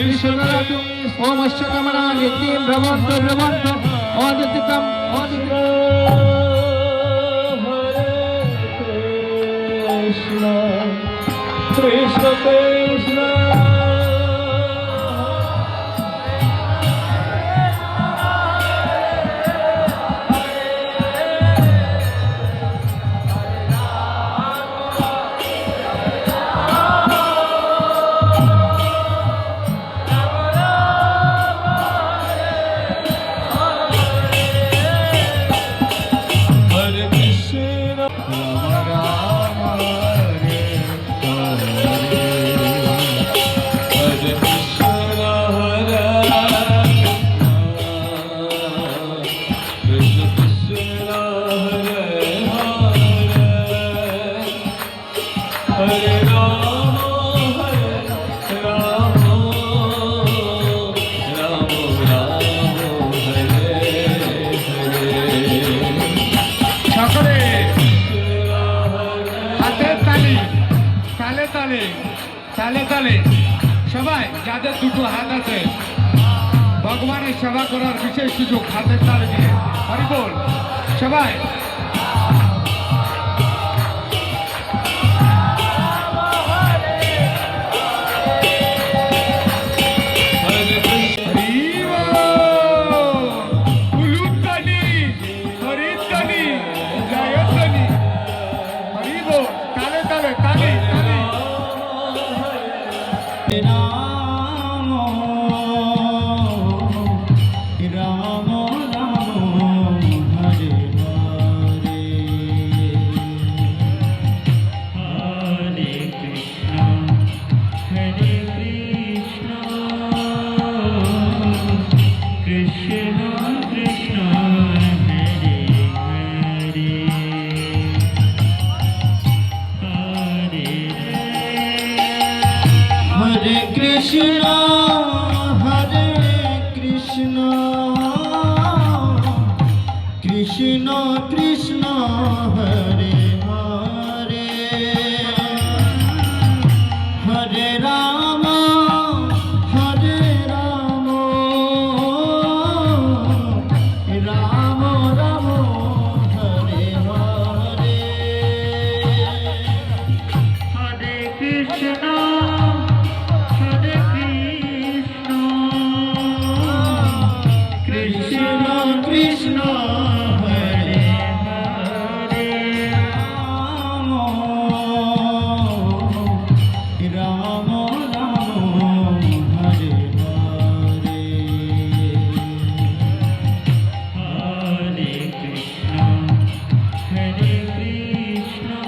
কৃষ্ণরাতু ওম অশ্বকামনা নিত্যম ভ্রমন্ত ভ্রমন্ত অদিতিতম কৃষ্ণ কৃষ্ণ কৃষ্ণ তালে তালে সবাই যাদের দুটো হাত আছে ভগবানের সেবা করার বিশেষ সুযোগ হাতের তালে দিয়ে হরি বল সবাই Krishna Hare Krishna Krishna Krishna Hare Hare Hare Rama Hare Rama Rama Rama Hare Hare Hare Krishna Krishna Hare Hare Rama Rama Hare Hare Hare Krishna Hare Krishna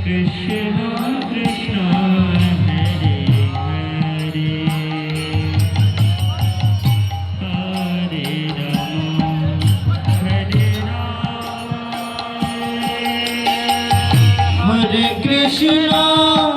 Krishna Krishna Hare Hare Hare Krishna